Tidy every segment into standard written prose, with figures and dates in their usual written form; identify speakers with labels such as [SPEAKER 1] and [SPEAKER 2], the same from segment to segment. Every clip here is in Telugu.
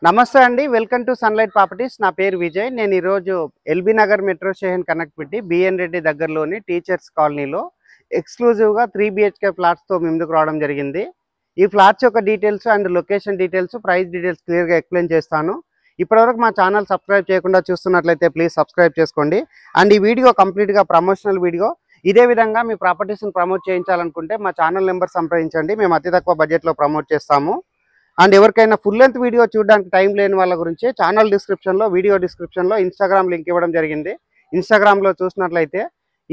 [SPEAKER 1] నమస్తే అండి, వెల్కమ్ టు సన్లైట్ ప్రాపర్టీస్. నా పేరు విజయ్. నేను ఈరోజు LB Nagar metro station connectivity BN Reddy దగ్గరలోని టీచర్స్ కాలనీలో ఎక్స్క్లూజివ్గా 3 BHK ఫ్లాట్స్తో ముందుకు రావడం జరిగింది. ఈ ఫ్లాట్స్ యొక్క details and location details, price details క్లియర్గా ఎక్స్ప్లెయిన్ చేస్తాను. ఇప్పటివరకు మా ఛానల్ సబ్స్క్రైబ్ చేయకుండా చూస్తున్నట్లయితే ప్లీజ్ సబ్స్క్రైబ్ చేసుకోండి. అండ్ ఈ వీడియో కంప్లీట్గా ప్రమోషనల్ వీడియో. ఇదే విధంగా మీ ప్రాపర్టీస్ని ప్రమోట్ చేయించాలనుకుంటే మా ఛానల్ నెంబర్ సంప్రదించండి. మేము అతి తక్కువ బడ్జెట్లో ప్రమోట్ చేస్తాము. అండ్ ఎవరికైనా ఫుల్ లెంత్ వీడియో చూడడానికి టైం లేని వాళ్ళ గురించి ఛానల్ డిస్క్రిప్షన్లో, వీడియో డిస్క్రిప్షన్లో ఇన్స్టాగ్రామ్ లింక్ ఇవ్వడం జరిగింది. ఇన్స్టాగ్రామ్లో చూసినట్లయితే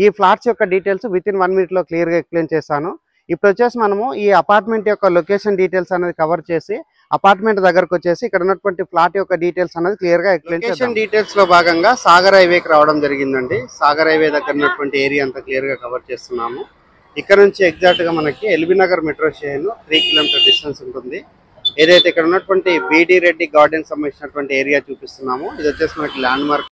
[SPEAKER 1] ఈ ఫ్లాట్స్ యొక్క డీటెయిల్స్ వితిన్ 1 minute క్లియర్గా ఎక్స్ప్లెయిన్ చేస్తాను. ఇప్పుడు వచ్చేసి మనము ఈ అపార్ట్మెంట్ యొక్క లొకేషన్ డీటెయిల్స్ అనేది కవర్ చేసి అపార్ట్మెంట్ దగ్గరకు వచ్చేసి ఇక్కడ ఉన్నటువంటి ఫ్లాట్ యొక్క డీటెయిల్స్ అనేది క్లియర్గా ఎక్స్ప్లెయిన్ చేస్తాను. డీటెయిల్స్లో భాగంగా సాగర్ హైవేకి రావడం జరిగిందండి. సాగర్ హైవే దగ్గర ఉన్నటువంటి ఏరియా అంతా క్లియర్గా కవర్ చేస్తున్నాము. ఇక్కడ నుంచి ఎగ్జాక్ట్గా మనకి LB Nagar metro station 3 kilometer distance ఉంటుంది. ఏదైతే ఇక్కడ ఉన్నటువంటి బీడీ రెడ్డి గార్డెన్ సంబంధించినటువంటి ఏరియా చూపిస్తున్నాము. ఇది వచ్చేసి మనకి ల్యాండ్ మార్క్.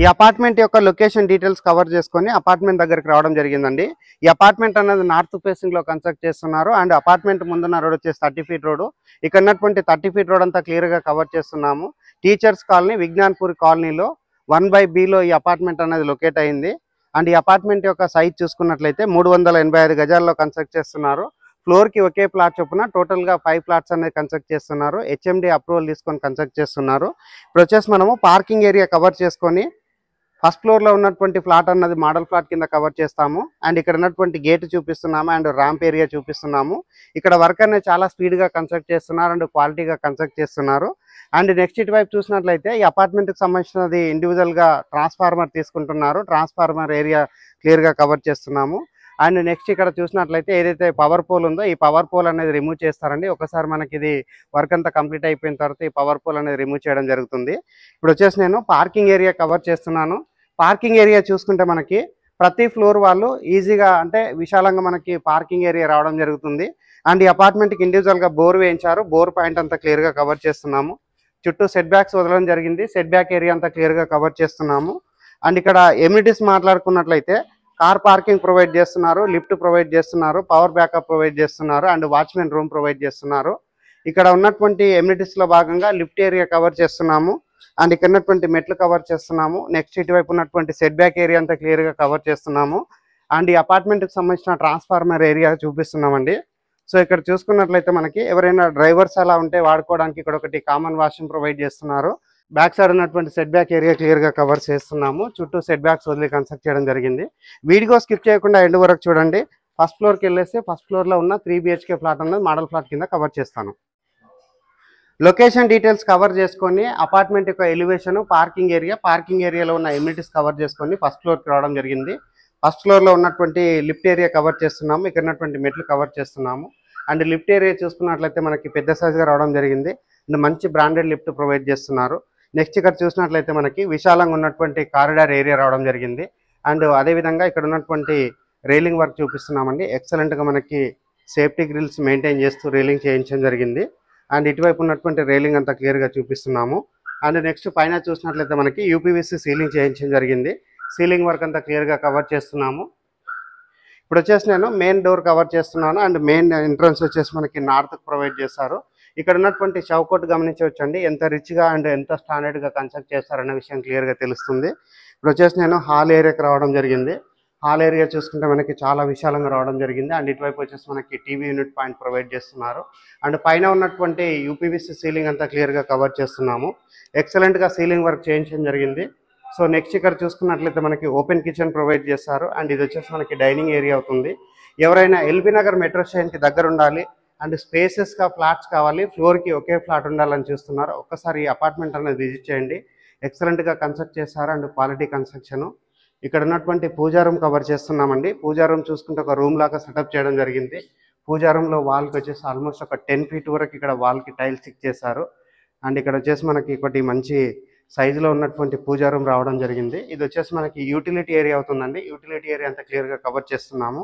[SPEAKER 1] ఈ అపార్ట్మెంట్ యొక్క లొకేషన్ డీటెయిల్స్ కవర్ చేసుకొని అపార్ట్మెంట్ దగ్గరికి రావడం జరిగిందండి. ఈ అపార్ట్మెంట్ అనేది నార్త్ ఫేసింగ్ లో కన్స్ట్రక్ట్ చేస్తున్నారు. అండ్ అపార్ట్మెంట్ ముందున్న రోడ్ వచ్చేసి 30 feet రోడ్. ఇక్కడ ఉన్నటువంటి 30 feet రోడ్ అంతా క్లియర్ గా కవర్ చేస్తున్నాము. టీచర్స్ కాలనీ, విజ్ఞాన్పూర్ కాలనీలో 1/B లో ఈ అపార్ట్మెంట్ అనేది లొకేట్ అయింది. అండ్ ఈ అపార్ట్మెంట్ యొక్క సైజ్ చూసుకున్నట్లయితే 385 గజాల్లో కన్స్ట్రక్ట్ చేస్తున్నారు. ఫ్లోర్ కి ఒకే ప్లాట్ చొప్పున టోటల్ గా 5 plots అనేది కన్స్ట్రక్ట్ చేస్తున్నారు. HMD అప్రూవల్ తీసుకొని కన్స్ట్రక్ట్ చేస్తున్నారు. ఇప్పుడు వచ్చేసి మనము పార్కింగ్ ఏరియా కవర్ చేసుకొని ఫస్ట్ ఫ్లోర్ లో ఉన్నటువంటి ఫ్లాట్ అన్నది మోడల్ ఫ్లాట్ కింద కవర్ చేస్తాము. అండ్ ఇక్కడ ఉన్నటువంటి గేట్ చూపిస్తున్నాము అండ్ ర్యాంప్ ఏరియా చూపిస్తున్నాము. ఇక్కడ వర్క్ అనేది చాలా స్పీడ్ గా కన్స్ట్రక్ట్ చేస్తున్నారు అండ్ క్వాలిటీగా కన్స్ట్రక్ట్ చేస్తున్నారు. అండ్ నెక్స్ట్ ఇటు వైపు చూసినట్లయితే ఈ అపార్ట్మెంట్ కి సంబంధించినది ఇండివిజువల్ గా ట్రాన్స్ఫార్మర్ తీసుకుంటున్నారు. ట్రాన్స్ఫార్మర్ ఏరియా క్లియర్ గా కవర్ చేస్తున్నాము. అండ్ నెక్స్ట్ ఇక్కడ చూసినట్లయితే ఏదైతే పవర్ పోల్ ఉందో ఈ పవర్ పోల్ అనేది రిమూవ్ చేస్తారండి. ఒకసారి మనకి ఇది వర్క్ అంతా కంప్లీట్ అయిపోయిన తర్వాత ఈ పవర్ పోల్ అనేది రిమూవ్ చేయడం జరుగుతుంది. ఇప్పుడు వచ్చేసి నేను పార్కింగ్ ఏరియా కవర్ చేస్తున్నాను. పార్కింగ్ ఏరియా చూసుకుంటే మనకి ప్రతి ఫ్లోర్ వాళ్ళు ఈజీగా అంటే విశాలంగా మనకి పార్కింగ్ ఏరియా రావడం జరుగుతుంది. అండ్ ఈ అపార్ట్మెంట్కి ఇండివిజువల్గా బోర్ వేయించారు. బోర్ పాయింట్ అంతా క్లియర్గా కవర్ చేస్తున్నాము. చుట్టూ సెట్ బ్యాక్స్ వదలడం జరిగింది. సెట్ బ్యాక్ ఏరియా అంతా క్లియర్గా కవర్ చేస్తున్నాము. అండ్ ఇక్కడ ఎమ్యూనిటీస్ మాట్లాడుకున్నట్లయితే కార్ పార్కింగ్ ప్రొవైడ్ చేస్తున్నారు, లిఫ్ట్ ప్రొవైడ్ చేస్తున్నారు, పవర్ బ్యాకప్ ప్రొవైడ్ చేస్తున్నారు, అండ్ వాచ్మెన్ రూమ్ ప్రొవైడ్ చేస్తున్నారు. ఇక్కడ ఉన్నటువంటి ఎమ్యూనిటీస్ లో భాగంగా లిఫ్ట్ ఏరియా కవర్ చేస్తున్నాము అండ్ ఇక్కడ ఉన్నటువంటి మెట్లు కవర్ చేస్తున్నాము. నెక్స్ట్ ఇటువైపు ఉన్నటువంటి సెట్ బ్యాక్ ఏరియా అంతా క్లియర్ గా కవర్ చేస్తున్నాము. అండ్ ఈ అపార్ట్మెంట్ కి సంబంధించిన ట్రాన్స్ఫార్మర్ ఏరియా చూపిస్తున్నామండి. సో ఇక్కడ చూసుకున్నట్లయితే మనకి ఎవరైనా డ్రైవర్స్ అలా ఉంటే వాడుకోవడానికి ఇక్కడ ఒకటి కామన్ వాష్రూమ్ ప్రొవైడ్ చేస్తున్నారు. బ్యాక్ సైడ్ ఉన్నటువంటి సెట్ బ్యాక్ ఏరియా క్లియర్ గా కవర్ చేస్తున్నాము. చుట్టూ సెట్ బ్యాక్స్ వదిలి కన్స్ట్రక్ట్ చేయడం జరిగింది. వీడియో స్కిప్ చేయకుండా ఎండ్ వరకు చూడండి. ఫస్ట్ ఫ్లోర్ కి వెళ్ళేసి ఫస్ట్ ఫ్లోర్ లో ఉన్న 3 BHK ఫ్లాట్ అనేది మోడల్ ఫ్లాట్ కింద కవర్ చేస్తాను. లొకేషన్ డీటెయిల్స్ కవర్ చేసుకొని అపార్ట్మెంట్ యొక్క ఎలివేషన్, పార్కింగ్ ఏరియాలో ఉన్న ఎమ్యూనిటీస్ కవర్ చేసుకొని ఫస్ట్ ఫ్లోర్కి రావడం జరిగింది. ఫస్ట్ ఫ్లోర్లో ఉన్నటువంటి లిఫ్ట్ ఏరియా కవర్ చేస్తున్నాము. ఇక్కడ ఉన్నటువంటి మెట్లు కవర్ చేస్తున్నాము. అండ్ లిఫ్ట్ ఏరియా చూసుకున్నట్లయితే మనకి పెద్ద సైజ్గా రావడం జరిగింది. అండ్ మంచి బ్రాండెడ్ లిఫ్ట్ ప్రొవైడ్ చేస్తున్నారు. నెక్స్ట్ ఇక్కడ చూసినట్లయితే మనకి విశాలంగా ఉన్నటువంటి కారిడార్ ఏరియా రావడం జరిగింది. అండ్ అదేవిధంగా ఇక్కడ ఉన్నటువంటి రైలింగ్ వర్క్ చూపిస్తున్నామండి. ఎక్సలెంట్గా మనకి సేఫ్టీ గ్రిల్స్ మెయింటైన్ చేస్తూ రైలింగ్ చేయించడం జరిగింది. అండ్ ఇటువైపు ఉన్నటువంటి రైలింగ్ అంతా క్లియర్గా చూపిస్తున్నాము. అండ్ నెక్స్ట్ పైన చూసినట్లయితే మనకి UPVC సీలింగ్ చేయించడం జరిగింది. సీలింగ్ వర్క్ అంతా క్లియర్గా కవర్ చేస్తున్నాము. ఇప్పుడు వచ్చేసి నేను మెయిన్ డోర్ కవర్ చేస్తున్నాను. అండ్ మెయిన్ ఎంట్రన్స్ వచ్చేసి మనకి నార్త్ ప్రొవైడ్ చేస్తారు. ఇక్కడ ఉన్నటువంటి చౌకట్ గమనించవచ్చండి, ఎంత రిచ్గా అండ్ ఎంత స్టాండర్డ్గా కన్స్ట్రక్ట్ చేస్తారనే విషయం క్లియర్గా తెలుస్తుంది. ఇప్పుడు వచ్చేసి నేను హాల్ ఏరియాకి రావడం జరిగింది. హాల్ ఏరియా చూసుకుంటే మనకి చాలా విశాలంగా రావడం జరిగింది. అండ్ ఇటువైపు వచ్చేసి మనకి టీవీ యూనిట్ పాయింట్ ప్రొవైడ్ చేస్తున్నారు. అండ్ పైన ఉన్నటువంటి UPVC సీలింగ్ అంతా క్లియర్గా కవర్ చేస్తున్నాము. ఎక్సలెంట్గా సీలింగ్ వర్క్ చేయించడం జరిగింది. సో నెక్స్ట్ ఇక్కడ చూసుకున్నట్లయితే మనకి ఓపెన్ కిచెన్ ప్రొవైడ్ చేస్తారు. అండ్ ఇది వచ్చేసి మనకి డైనింగ్ ఏరియా అవుతుంది. ఎవరైనా LB నగర్ మెట్రో స్టేషన్కి దగ్గర ఉండాలి అండ్ స్పేసెస్గా ఫ్లాట్స్ కావాలి, ఫ్లోర్కి ఒకే ఫ్లాట్ ఉండాలని చూస్తున్నారు, ఒక్కసారి ఈ అపార్ట్మెంట్ అనేది విజిట్ చేయండి. ఎక్సలెంట్గా కన్స్ట్రక్ట్ చేస్తారు అండ్ క్వాలిటీ కన్స్ట్రక్షన్. ఇక్కడ ఉన్నటువంటి పూజా రూమ్ కవర్ చేస్తున్నామండి. పూజా రూమ్ చూసుకుంటే ఒక రూమ్ లాగా సెటప్ చేయడం జరిగింది. పూజా రూమ్లో వాల్కి వచ్చేసి ఆల్మోస్ట్ ఒక 10 feet వరకు ఇక్కడ వాల్కి టైల్స్ స్టిక్ చేశారు. అండ్ ఇక్కడ వచ్చేసి మనకి ఒకటి మంచి సైజులో ఉన్నటువంటి పూజా రూమ్ రావడం జరిగింది. ఇది వచ్చేసి మనకి యూటిలిటీ ఏరియా అవుతుందండి. యూటిలిటీ ఏరియా అంతా క్లియర్గా కవర్ చేస్తున్నాము.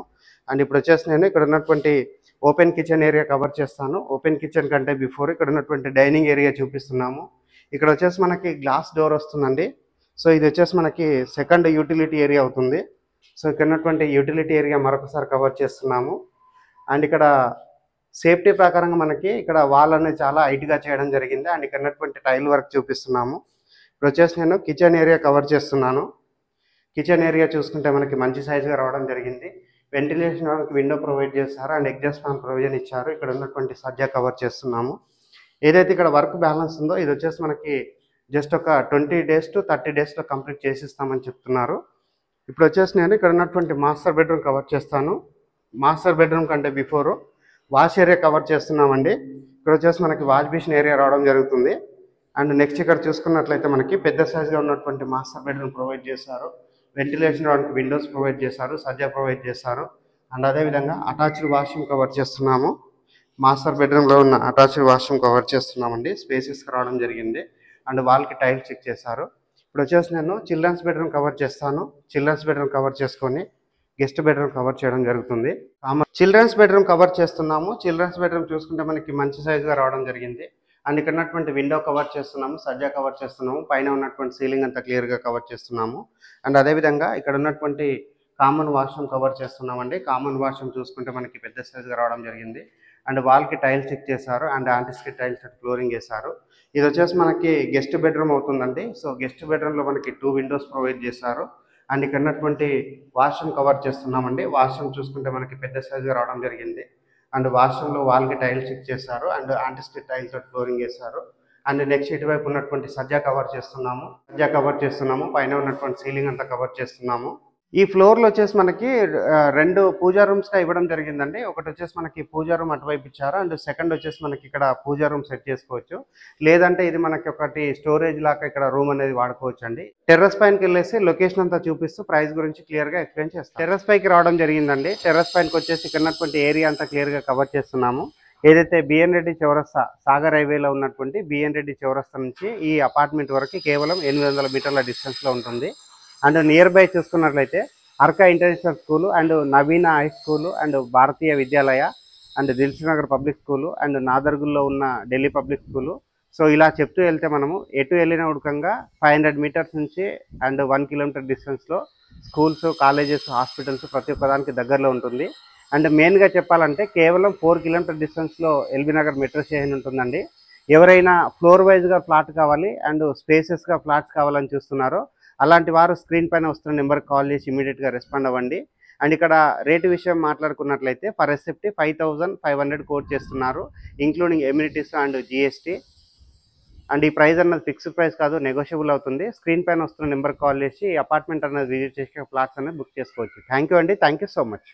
[SPEAKER 1] అండ్ ఇప్పుడు వచ్చేసి నేను ఇక్కడ ఉన్నటువంటి ఓపెన్ కిచెన్ ఏరియా కవర్ చేస్తాను. ఓపెన్ కిచెన్ కంటే బిఫోర్ ఇక్కడ ఉన్నటువంటి డైనింగ్ ఏరియా చూపిస్తున్నాము. ఇక్కడ వచ్చేసి మనకి గ్లాస్ డోర్ వస్తుందండి. సో ఇది వచ్చేసి మనకి సెకండ్ యూటిలిటీ ఏరియా అవుతుంది. సో ఇక్కడ ఉన్నటువంటి యూటిలిటీ ఏరియా మరొకసారి కవర్ చేస్తున్నాము. అండ్ ఇక్కడ సేఫ్టీ ప్రకారంగా మనకి ఇక్కడ వాల్ అనేది చాలా హైట్గా చేయడం జరిగింది. అండ్ ఇక్కడ ఉన్నటువంటి టైల్ వర్క్ చూపిస్తున్నాము. ఇప్పుడు వచ్చేసి నేను కిచెన్ ఏరియా కవర్ చేస్తున్నాను. కిచెన్ ఏరియా చూసుకుంటే మనకి మంచి సైజుగా రావడం జరిగింది. వెంటిలేషన్ విండో ప్రొవైడ్ చేస్తారు అండ్ ఎగ్జాస్ట్ ఫ్యాన్ ప్రొవిజన్ ఇచ్చారు. ఇక్కడ ఉన్నటువంటి సజ్జా కవర్ చేస్తున్నాము. ఏదైతే ఇక్కడ వర్క్ బ్యాలెన్స్ ఉందో ఇది వచ్చేసి మనకి జస్ట్ ఒక 20 days to 30 daysలో కంప్లీట్ చేసిస్తామని చెప్తున్నారు. ఇప్పుడు వచ్చేసి నేను ఇక్కడ ఉన్నటువంటి మాస్టర్ బెడ్రూమ్ కవర్ చేస్తాను. మాస్టర్ బెడ్రూమ్ కంటే బిఫోర్ వాష్ ఏరియా కవర్ చేస్తున్నామండి. ఇక్కడ వచ్చేసి మనకి వాష్ బేసిన్ ఏరియా రావడం జరుగుతుంది. అండ్ నెక్స్ట్ ఇక్కడ చూసుకున్నట్లయితే మనకి పెద్ద సైజ్గా ఉన్నటువంటి మాస్టర్ బెడ్రూమ్ ప్రొవైడ్ చేశారు. వెంటిలేషన్ రావడానికి విండోస్ ప్రొవైడ్ చేశారు, సజ్జా ప్రొవైడ్ చేశారు. అండ్ అదేవిధంగా అటాచ్డ్ వాష్రూమ్ కవర్ చేస్తున్నాము. మాస్టర్ బెడ్రూమ్లో ఉన్న అటాచ్డ్ వాష్రూమ్ కవర్ చేస్తున్నామండి. స్పేసెస్కి రావడం జరిగింది. అండ్ వాల్కి టైల్స్ చెక్ చేశారు. ఇప్పుడు వచ్చేసి నేను చిల్డ్రన్స్ బెడ్రూమ్ కవర్ చేస్తాను. చిల్డ్రన్స్ బెడ్రూమ్ కవర్ చేసుకొని గెస్ట్ బెడ్రూమ్ కవర్ చేయడం జరుగుతుంది. చిల్డ్రన్స్ బెడ్రూమ్ కవర్ చేస్తున్నాము. చిల్డ్రన్స్ బెడ్రూమ్ చూసుకుంటే మనకి మంచి సైజుగా రావడం జరిగింది. అండ్ ఇక్కడ ఉన్నటువంటి విండో కవర్ చేస్తున్నాము, సజ్జా కవర్ చేస్తున్నాము, పైన ఉన్నటువంటి సీలింగ్ అంతా క్లియర్గా కవర్ చేస్తున్నాము. అండ్ అదేవిధంగా ఇక్కడ ఉన్నటువంటి కామన్ వాష్రూమ్ కవర్ చేస్తున్నామండి. కామన్ వాష్రూమ్ చూసుకుంటే మనకి పెద్ద సైజుగా రావడం జరిగింది. అండ్ వాల్కి టైల్స్ స్టిక్ చేశారు అండ్ యాంటిస్కిడ్ టైల్స్ ఫ్లోరింగ్ వేశారు. ఇది వచ్చేసి మనకి గెస్ట్ బెడ్రూమ్ అవుతుందండి. సో గెస్ట్ బెడ్రూమ్లో మనకి 2 windows ప్రొవైడ్ చేశారు. అండ్ ఇక్కడ ఉన్నటువంటి వాష్రూమ్ కవర్ చేస్తున్నామండి. వాష్రూమ్ చూసుకుంటే మనకి పెద్ద సైజుగా రావడం జరిగింది. అండ్ వాష్రూమ్లో వాల్కి టైల్స్ స్టిక్ చేశారు అండ్ యాంటిస్కిడ్ టైల్స్ ఫ్లోరింగ్ వేశారు. అండ్ నెక్స్ట్ ఇటువైపు ఉన్నటువంటి సజ్జా కవర్ చేస్తున్నాము. పైన ఉన్నటువంటి సీలింగ్ అంతా కవర్ చేస్తున్నాము. ఈ ఫ్లోర్లో వచ్చేసి మనకి 2 పూజా రూమ్స్గా ఇవ్వడం జరిగిందండి. ఒకటి వచ్చేసి మనకి పూజా రూమ్ అటువైపు ఇచ్చారు అండ్ సెకండ్ వచ్చేసి మనకి ఇక్కడ పూజా రూమ్ సెట్ చేసుకోవచ్చు. లేదంటే ఇది మనకి ఒకటి స్టోరేజ్ లాగా ఇక్కడ రూమ్ అనేది వాడుకోవచ్చు అండి. టెర్రస్ పైనకి వెళ్ళేసి లొకేషన్ అంతా చూపిస్తూ ప్రైస్ గురించి క్లియర్గా ఎక్స్ప్లెయిన్ చేస్తాం. టెర్రస్ పైకి రావడం జరిగిందండి. టెర్రస్ పైనకి వచ్చేసి ఇక్కడ ఉన్నటువంటి ఏరియా అంతా క్లియర్గా కవర్ చేస్తున్నాము. ఏదైతే బిఎన్ రెడ్డి చౌరస్తా సాగర్ హైవేలో ఉన్నటువంటి బిఎన్ రెడ్డి చౌరస్తా నుంచి ఈ అపార్ట్మెంట్ వరకు కేవలం 800 మీటర్ల డిస్టెన్స్లో ఉంటుంది. అండ్ నియర్ బై చూసుకున్నట్లయితే Arka international school and Naveena high school and Bharatiya Vidyalaya and Dilsukhnagar public school and నాదర్గుల్లో ఉన్న ఢిల్లీ పబ్లిక్ స్కూలు. సో ఇలా చెప్తూ వెళ్తే మనము ఎటు వెళ్ళిన ఉడకంగా 500 meters నుంచి అండ్ 1 kilometer డిస్టెన్స్లో స్కూల్స్, కాలేజెస్, హాస్పిటల్స్ ప్రతి ఒక్కదానికి దగ్గరలో ఉంటుంది. అండ్ మెయిన్గా చెప్పాలంటే కేవలం 4 కిలోమీటర్ డిస్టెన్స్లో ఎల్బీ నగర్ మెట్రో స్టేషన్ ఉంటుందండి. ఎవరైనా ఫ్లోర్ వైజ్గా ఫ్లాట్ కావాలి అండ్ స్పేసెస్గా ఫ్లాట్స్ కావాలని చూస్తున్నారో అలాంటి వారు స్క్రీన్ పైన వస్తున్న నెంబర్కి కాల్ చేసి ఇమీడియట్గా రెస్పాండ్ అవ్వండి. అండ్ ఇక్కడ రేటు విషయం మాట్లాడుకున్నట్లయితే పర్ ఎస్ఎఫ్టీ 5500 కోట్ చేస్తున్నారు, including amenities and GST. And ఈ ప్రైస్ అన్నది ఫిక్స్డ్ ప్రైస్ కాదు, నెగోషియబుల్ అవుతుంది. స్క్రీన్ పైన వస్తున్న నెంబర్కి కాల్ చేసి అపార్ట్మెంట్ అనేది విజిట్ చేసి ఫ్లాట్స్ అనేది బుక్ చేసుకోవచ్చు. థ్యాంక్ యూ అండి, థ్యాంక్ యూ సో మచ్.